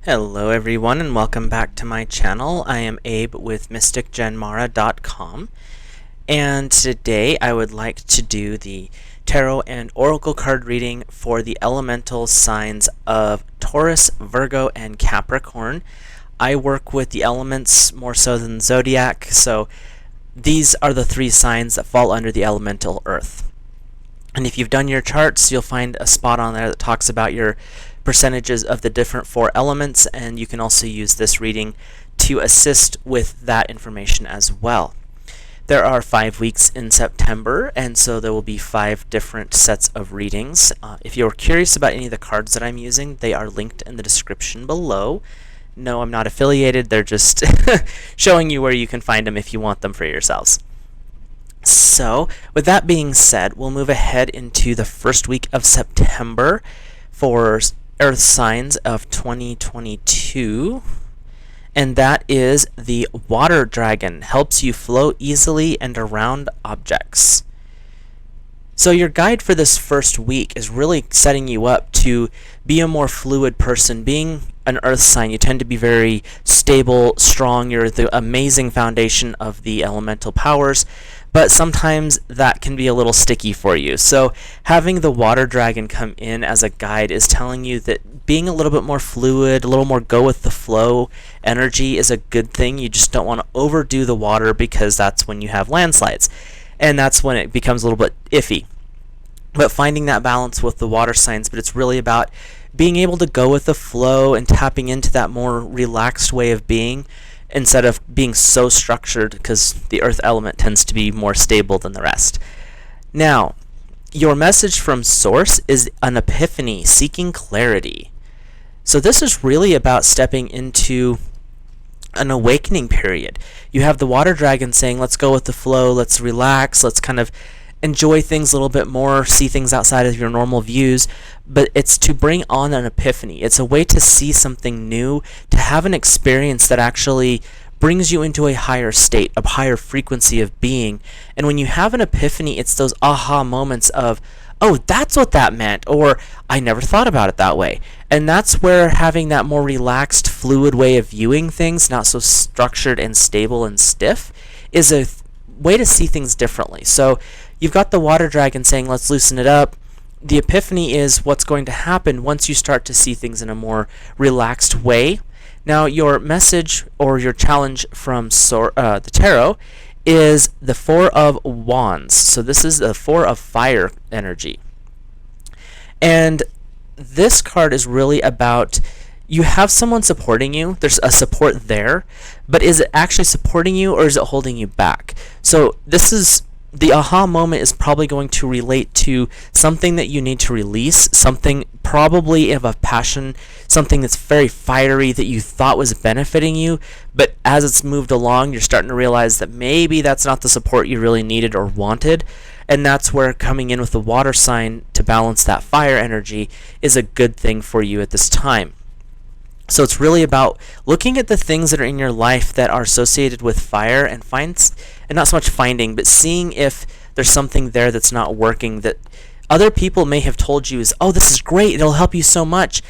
Hello everyone and welcome back to my channel. I am Abe with MysticGenMara.com, and today I would like to do the tarot and oracle card reading for the elemental signs of Taurus, Virgo, and Capricorn. I work with the elements more so than zodiac, so these are the three signs that fall under the elemental earth. And if you've done your charts, you'll find a spot on there that talks about your percentages of the different four elements, and you can also use this reading to assist with that information as well. There are 5 weeks in September, and so there will be 5 different sets of readings. If you're curious about any of the cards that I'm using, they are linked in the description below. No, I'm not affiliated, they're just showing you where you can find them if you want them for yourselves. So, with that being said, we'll move ahead into the first week of September for Earth signs of 2022, and that is the water dragon. Helps you flow easily and around objects. So your guide for this first week is really setting you up to be a more fluid person. Being an earth sign, you tend to be very stable, strong. You're the amazing foundation of the elemental powers, but sometimes that can be a little sticky for you. So having the water dragon come in as a guide is telling you that being a little bit more fluid, a little more go with the flow energy is a good thing. You just don't want to overdo the water, because that's when you have landslides, and that's when it becomes a little bit iffy. But finding that balance with the water signs, but it's really about being able to go with the flow and tapping into that more relaxed way of being, instead of being so structured, because the earth element tends to be more stable than the rest. Now, your message from source is an epiphany, seeking clarity. So this is really about stepping into an awakening period. You have the water dragon saying, let's go with the flow, let's relax, let's kind of enjoy things a little bit more, see things outside of your normal views, but it's to bring on an epiphany. It's a way to see something new, to have an experience that actually brings you into a higher state, a higher frequency of being. And when you have an epiphany, it's those aha moments of, oh, that's what that meant, or I never thought about it that way. And that's where having that more relaxed, fluid way of viewing things, not so structured and stable and stiff, is a way to see things differently. So you've got the water dragon saying, let's loosen it up. The epiphany is what's going to happen once you start to see things in a more relaxed way. Now, your message or your challenge from the tarot is the Four of Wands. So this is the Four of Fire energy. And this card is really about, you have someone supporting you. There's a support there, but is it actually supporting you, or is it holding you back? So this is, the aha moment is probably going to relate to something that you need to release, something probably of a passion, something that's very fiery that you thought was benefiting you, but as it's moved along, you're starting to realize that maybe that's not the support you really needed or wanted. And that's where coming in with the water sign to balance that fire energy is a good thing for you at this time. So it's really about looking at the things that are in your life that are associated with fire, and not so much finding, but seeing if there's something there that's not working, that other people may have told you is, oh, this is great, it'll help you so much,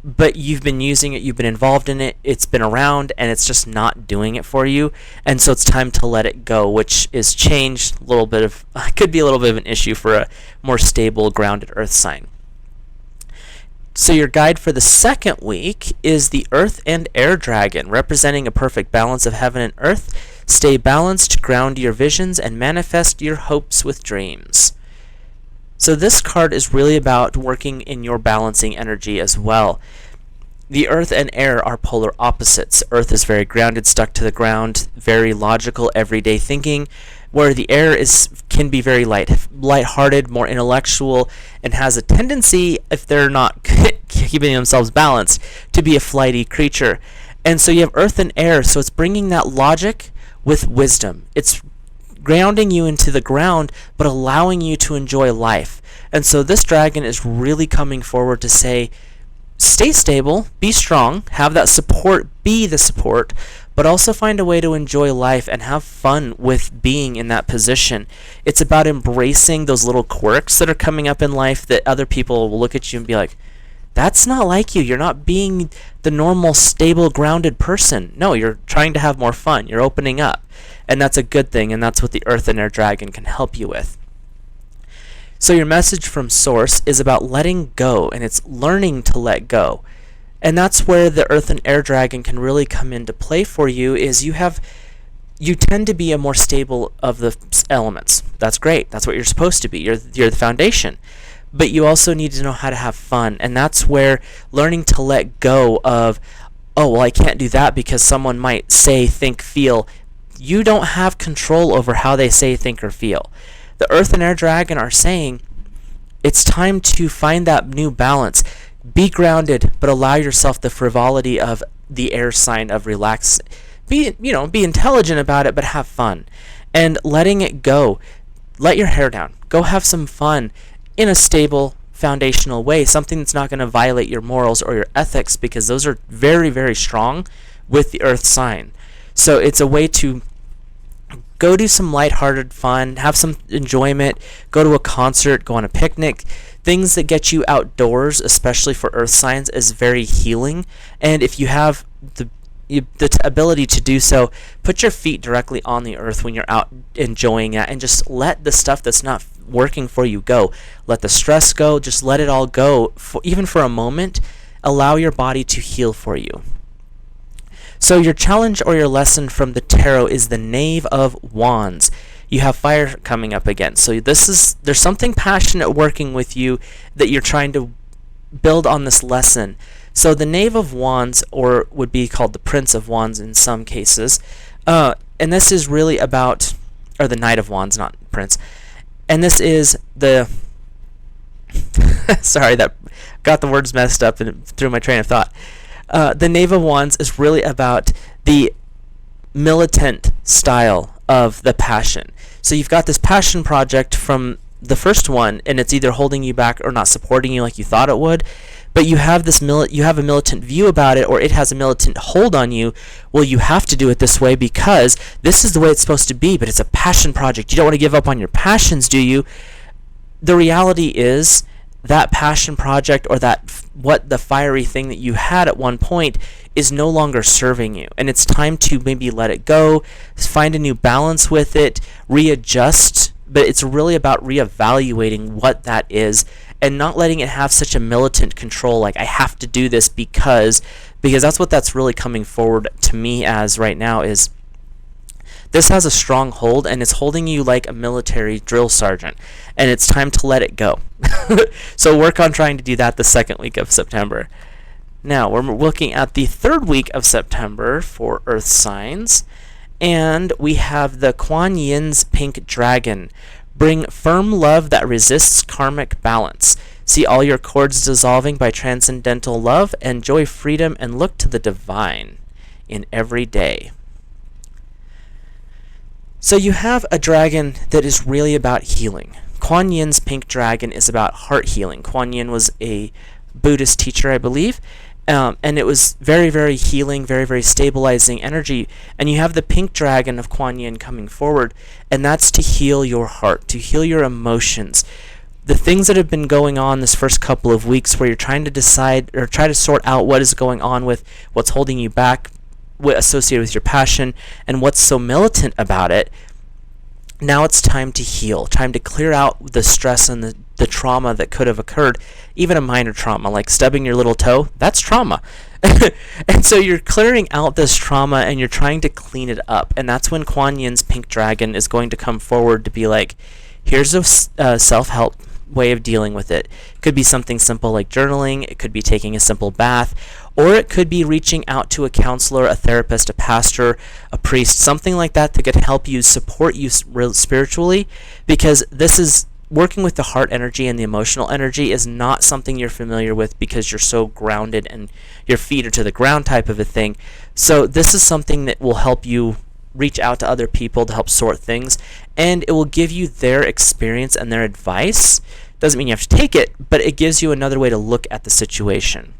but you've been using it, you've been involved in it, it's been around, and it's just not doing it for you. And so it's time to let it go, which is changed a little bit of, could be a little bit of an issue for a more stable, grounded earth sign. So your guide for the second week is the Earth and Air Dragon, representing a perfect balance of heaven and earth. Stay balanced, ground your visions, and manifest your hopes with dreams. So this card is really about working in your balancing energy as well. The Earth and Air are polar opposites. Earth is very grounded, stuck to the ground, very logical, everyday thinking, where the air can be very light-hearted, more intellectual, and has a tendency, if they're not keeping themselves balanced, to be a flighty creature. And so you have earth and air, so it's bringing that logic with wisdom. It's grounding you into the ground, but allowing you to enjoy life. And so this dragon is really coming forward to say, stay stable, be strong, have that support, be the support, but also find a way to enjoy life and have fun with being in that position. It's about embracing those little quirks that are coming up in life that other people will look at you and be like, That's not like you. You're not being the normal, stable, grounded person. No, you're trying to have more fun. You're opening up. And that's a good thing, and that's what the Earth and Air Dragon can help you with. So your message from Source is about letting go, and it's learning to let go. And that's where the Earth and Air Dragon can really come into play for you, is you tend to be a more stable of the elements. That's great. That's what you're supposed to be. You're the foundation. But you also need to know how to have fun, and that's where learning to let go of, oh, well, I can't do that because someone might say, think, feel. You don't have control over how they say, think, or feel. The Earth and Air Dragon are saying it's time to find that new balance. Be grounded, but allow yourself the frivolity of the air sign of relax. Be intelligent about it, but have fun. And letting it go. Let your hair down. Go have some fun in a stable, foundational way. Something that's not going to violate your morals or your ethics, because those are very, very strong with the Earth sign. So it's a way to go do some lighthearted fun, have some enjoyment, go to a concert, go on a picnic. Things that get you outdoors, especially for Earth signs, is very healing. And if you have the ability to do so, put your feet directly on the earth when you're out enjoying it, and just let the stuff that's not working for you go. Let the stress go. Just let it all go, even for a moment. Allow your body to heal for you. So your challenge or your lesson from the tarot is the Knave of Wands. You have fire coming up again. So there's something passionate working with you that you're trying to build on this lesson. So the Knave of Wands, or would be called the Prince of Wands in some cases, and this is really about, or the Knight of Wands, not Prince. And this is the, sorry, that got the words messed up and threw my train of thought. The Knave of Wands is really about the militant style of the passion. So you've got this passion project from the first one, and it's either holding you back or not supporting you like you thought it would. But you have this you have a militant view about it, or it has a militant hold on you. Well, you have to do it this way because this is the way it's supposed to be, but it's a passion project. You don't want to give up on your passions, do you? The reality is that passion project, or what the fiery thing that you had at one point, is no longer serving you, and it's time to maybe let it go, find a new balance with it, readjust. But it's really about reevaluating what that is, and not letting it have such a militant control, like I have to do this because that's what that's really coming forward to me as right now. Is this has a strong hold, and it's holding you like a military drill sergeant, and it's time to let it go. So work on trying to do that the second week of September. Now we're looking at the third week of September for Earth signs, and we have the Kuan Yin's Pink Dragon. Bring firm love that resists karmic balance. See all your cords dissolving by transcendental love. Enjoy freedom and look to the divine in every day. So you have a dragon that is really about healing. Kuan Yin's Pink Dragon is about heart healing. Kuan Yin was a Buddhist teacher, I believe. And it was very, very healing, very, very stabilizing energy. And you have the pink dragon of Kuan Yin coming forward, and that's to heal your heart, to heal your emotions. The things that have been going on this first couple of weeks, where you're trying to decide or try to sort out what is going on with what's holding you back, associated with your passion, and what's so militant about it. Now it's time to heal, time to clear out the stress and the trauma that could have occurred, even a minor trauma like stubbing your little toe. That's trauma. And so you're clearing out this trauma and you're trying to clean it up. And that's when Kuan Yin's Pink Dragon is going to come forward to be like, here's a self-help way of dealing with it. It could be something simple like journaling. It could be taking a simple bath. Or it could be reaching out to a counselor, a therapist, a pastor, a priest, something like that could help you, support you spiritually, because this is working with the heart energy, and the emotional energy is not something you're familiar with because you're so grounded and your feet are to the ground type of a thing. So this is something that will help you reach out to other people to help sort things, and it will give you their experience and their advice. Doesn't mean you have to take it, but it gives you another way to look at the situation.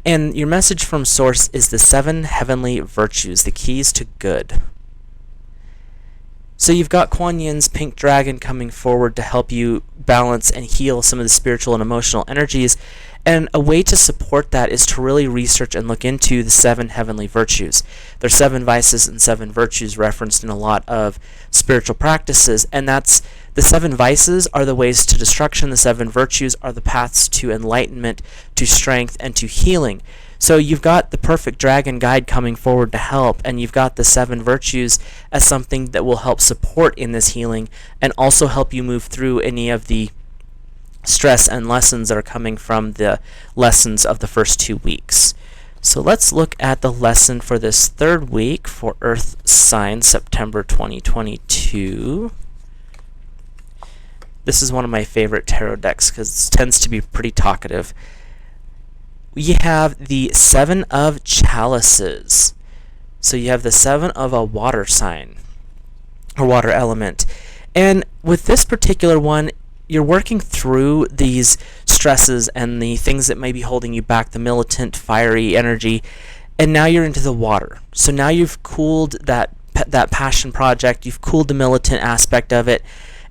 And your message from Source is the 7 heavenly virtues, the keys to good. So you've got Kuan Yin's Pink Dragon coming forward to help you balance and heal some of the spiritual and emotional energies. And a way to support that is to really research and look into the 7 heavenly virtues. There's 7 vices and 7 virtues referenced in a lot of spiritual practices, and that's the 7 vices are the ways to destruction, the 7 virtues are the paths to enlightenment, to strength, and to healing. So you've got the perfect dragon guide coming forward to help, and you've got the 7 virtues as something that will help support in this healing and also help you move through any of the stress and lessons that are coming from the lessons of the first 2 weeks. So let's look at the lesson for this 3rd week for Earth sign, September 2022. This is one of my favorite tarot decks because it tends to be pretty talkative. We have the 7 of chalices. So you have the 7 of a water sign, or water element. And with this particular one, you're working through these stresses and the things that may be holding you back, the militant, fiery energy, and now you're into the water. So now you've cooled that passion project, you've cooled the militant aspect of it,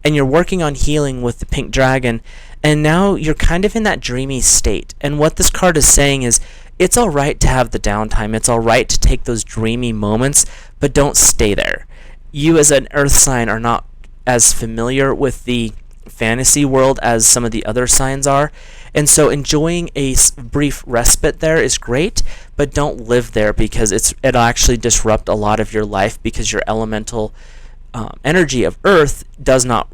and you're working on healing with the pink dragon, and now you're kind of in that dreamy state. And what this card is saying is, it's all right to have the downtime, it's all right to take those dreamy moments, but don't stay there. You as an earth sign are not as familiar with the fantasy world as some of the other signs are, and so enjoying a brief respite there is great, but don't live there because it'll actually disrupt a lot of your life because your elemental energy of earth does not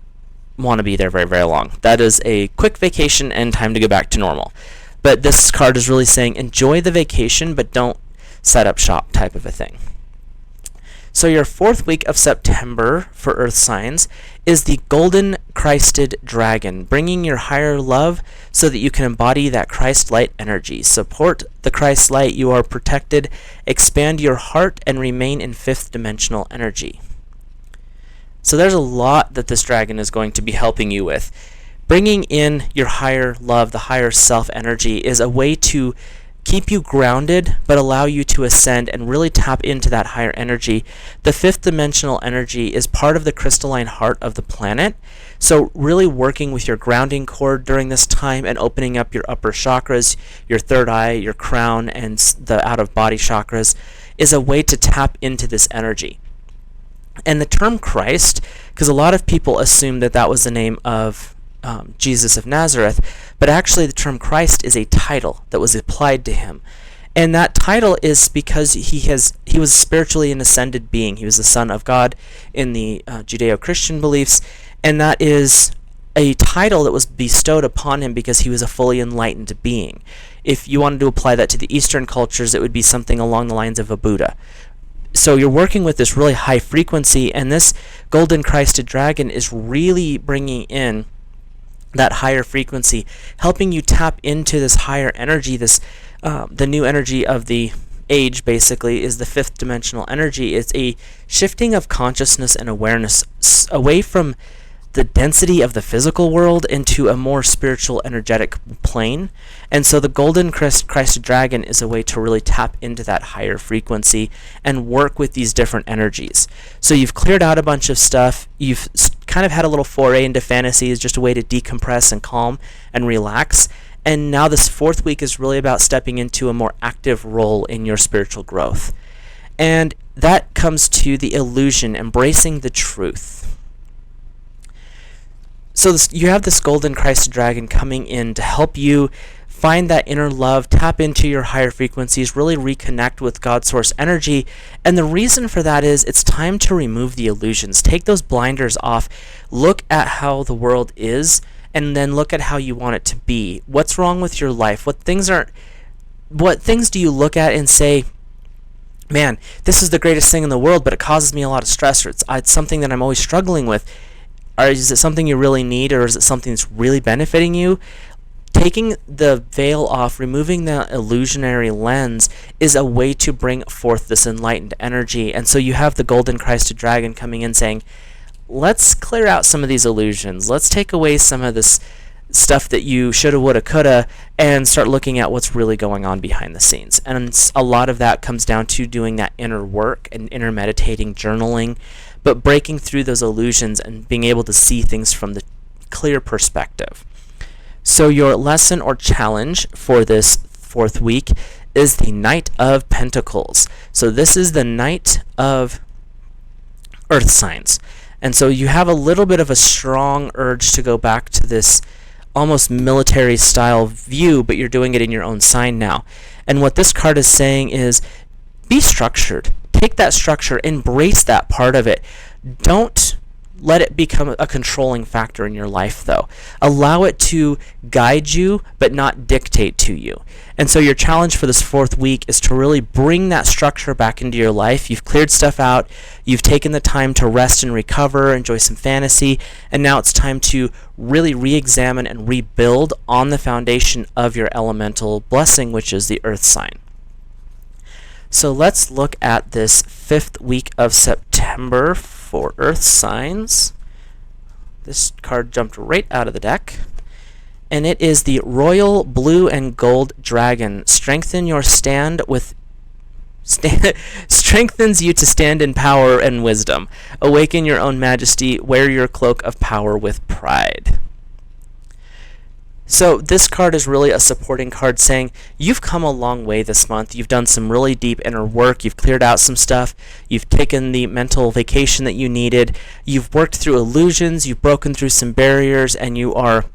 want to be there very, very long. That is a quick vacation and time to go back to normal. But this card is really saying enjoy the vacation, but don't set up shop type of a thing. So your 4th week of September for earth signs is the golden Christed dragon, bringing your higher love so that you can embody that Christ light energy. Support the Christ light, you are protected, expand your heart, and remain in 5th dimensional energy. So there's a lot that this dragon is going to be helping you with. Bringing in your higher love, the higher self energy, is a way to keep you grounded but allow you to ascend and really tap into that higher energy. The 5th dimensional energy is part of the crystalline heart of the planet, so really working with your grounding cord during this time and opening up your upper chakras, your 3rd eye, your crown, and the out-of-body chakras is a way to tap into this energy. And the term Christ, because a lot of people assume that that was the name of Jesus of Nazareth, but actually the term Christ is a title that was applied to him. And that title is because he was spiritually an ascended being. He was the Son of God in the Judeo-Christian beliefs, and that is a title that was bestowed upon him because he was a fully enlightened being. If you wanted to apply that to the Eastern cultures, it would be something along the lines of a Buddha. So you're working with this really high frequency, and this golden Christed dragon is really bringing in that higher frequency, helping you tap into this higher energy. This the new energy of the age basically is the 5th dimensional energy. It's a shifting of consciousness and awareness away from the density of the physical world into a more spiritual, energetic plane. And so the golden Christed dragon is a way to really tap into that higher frequency and work with these different energies. So you've cleared out a bunch of stuff. You've kind of had a little foray into fantasy as just a way to decompress and calm and relax. And now this 4th week is really about stepping into a more active role in your spiritual growth. And that comes to the illusion, embracing the truth. So you have this golden Christed dragon coming in to help you find that inner love, tap into your higher frequencies, really reconnect with God's source energy. And the reason for that is it's time to remove the illusions. Take those blinders off. Look at how the world is, and then look at how you want it to be. What's wrong with your life? What things do you look at and say, man, this is the greatest thing in the world, but it causes me a lot of stress, or it's something that I'm always struggling with? Or is it something you really need, or is it something that's really benefiting you? Taking the veil off, removing the illusionary lens, is a way to bring forth this enlightened energy. And so you have the golden Christed dragon coming in saying, let's clear out some of these illusions. Let's take away some of this stuff that you shoulda, woulda, coulda, and start looking at what's really going on behind the scenes. And a lot of that comes down to doing that inner work and inner meditating, journaling, but breaking through those illusions and being able to see things from the clear perspective. So your lesson or challenge for this 4th week is the Knight of Pentacles. So this is the Knight of Earth signs. And so you have a little bit of a strong urge to go back to this almost military style view, but you're doing it in your own sign now. And what this card is saying is be structured. Take that structure, embrace that part of it. Don't let it become a controlling factor in your life, though. Allow it to guide you, but not dictate to you. And so your challenge for this 4th week is to really bring that structure back into your life. You've cleared stuff out. You've taken the time to rest and recover, enjoy some fantasy, and now it's time to really re-examine and rebuild on the foundation of your elemental blessing, which is the Earth sign. So let's look at this 5th week of September for Earth signs. This card jumped right out of the deck. And it is the Royal Blue and Gold Dragon. Strengthens you to stand in power and wisdom. Awaken your own majesty. Wear your cloak of power with pride. So this card is really a supporting card saying you've come a long way this month. You've done some really deep inner work. You've cleared out some stuff. You've taken the mental vacation that you needed. You've worked through illusions. You've broken through some barriers, and you are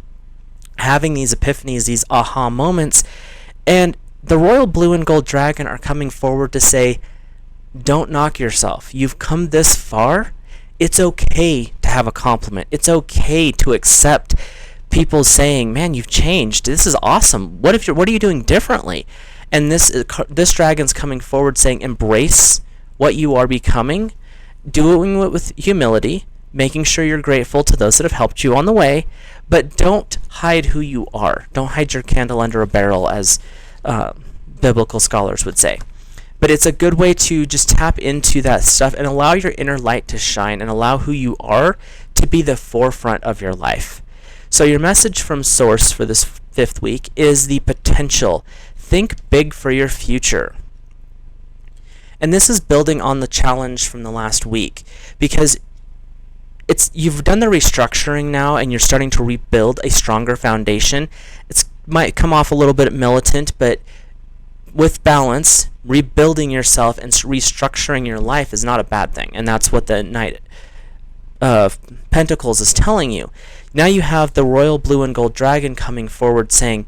having these epiphanies, these aha moments. And the Royal Blue and Gold Dragon are coming forward to say, don't knock yourself. You've come this far. It's okay to have a compliment. It's okay to accept people saying, man, you've changed. This is awesome. What are you doing differently? And this dragon's coming forward saying, embrace what you are becoming, doing it with humility, making sure you're grateful to those that have helped you on the way, but don't hide who you are. Don't hide your candle under a barrel, as biblical scholars would say. But it's a good way to just tap into that stuff and allow your inner light to shine and allow who you are to be the forefront of your life. So your message from Source for this 5th week is the potential. Think big for your future. And this is building on the challenge from the last week, because you've done the restructuring now and you're starting to rebuild a stronger foundation. It might come off a little bit militant, but with balance, rebuilding yourself and restructuring your life is not a bad thing. And that's what the Knight of Pentacles is telling you. Now you have the Royal Blue and Gold Dragon coming forward saying,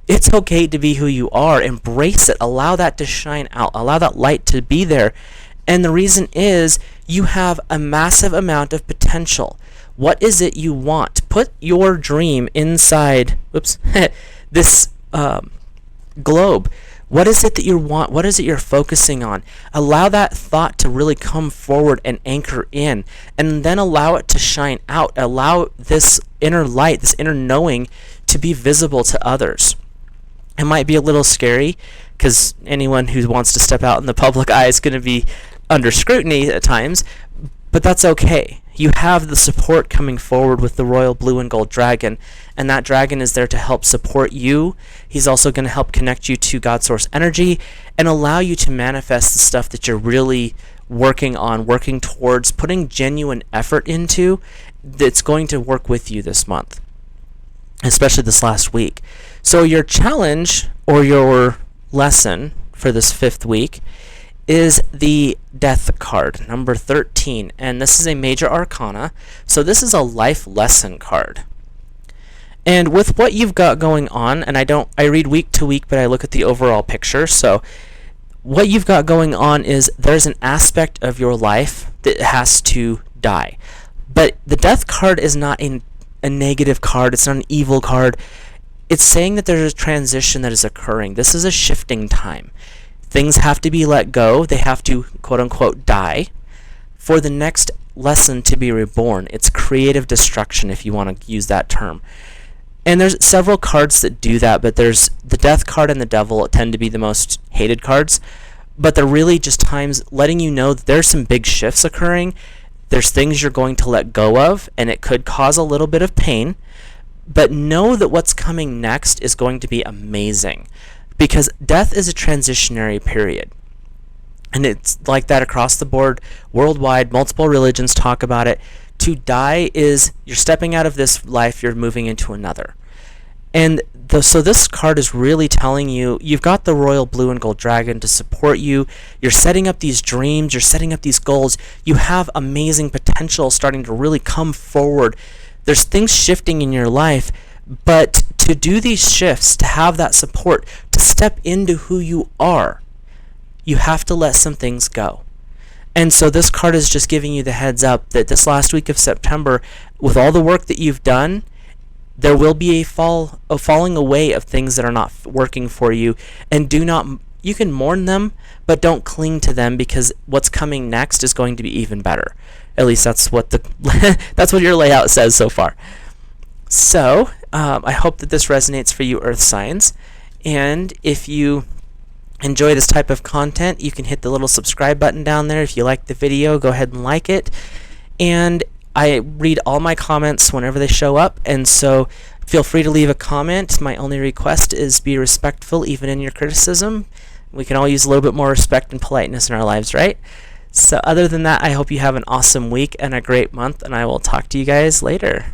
it's okay to be who you are. Embrace it. Allow that to shine out. Allow that light to be there. And the reason is you have a massive amount of potential. What is it you want? Put your dream inside this globe. What is it that you want? What is it you're focusing on? Allow that thought to really come forward and anchor in, and then allow it to shine out. Allow this inner light, this inner knowing, to be visible to others. It might be a little scary, because anyone who wants to step out in the public eye is going to be under scrutiny at times, but that's okay. You have the support coming forward with the Royal Blue and Gold Dragon, and that dragon is there to help support you. He's also going to help connect you to God Source energy and allow you to manifest the stuff that you're really working on, working towards, putting genuine effort into, that's going to work with you this month, especially this last week. So your challenge or your lesson for this 5th week is the Death card, number 13, and this is a major arcana, so this is a life lesson card. And with what you've got going on, and I read week to week, but I look at the overall picture, so what you've got going on is there's an aspect of your life that has to die. But the Death card is not a negative card, it's not an evil card. It's saying that there's a transition that is occurring. This is a shifting time. Things have to be let go. They have to, quote-unquote, die for the next lesson to be reborn. It's creative destruction, if you want to use that term. And there's several cards that do that, but there's the Death card and the Devil tend to be the most hated cards. But they're really just times letting you know that there's some big shifts occurring. There's things you're going to let go of, and it could cause a little bit of pain. But know that what's coming next is going to be amazing. Because death is a transitionary period. And it's like that across the board, worldwide, multiple religions talk about it. To die is you're stepping out of this life, you're moving into another. And so this card is really telling you, you've got the royal blue and gold dragon to support you. You're setting up these dreams. You're setting up these goals. You have amazing potential starting to really come forward. There's things shifting in your life, but to do these shifts, to have that support, to step into who you are, you have to let some things go. And so this card is just giving you the heads up that this last week of September, with all the work that you've done, there will be a falling away of things that are not working for you, and you can mourn them, but don't cling to them, because what's coming next is going to be even better. At least that's what that's what your layout says so far. So I hope that this resonates for you, Earth signs. And if you enjoy this type of content, you can hit the little subscribe button down there. If you like the video, go ahead and like it. And I read all my comments whenever they show up, and so feel free to leave a comment. My only request is be respectful even in your criticism. We can all use a little bit more respect and politeness in our lives, right? So other than that, I hope you have an awesome week and a great month, and I will talk to you guys later.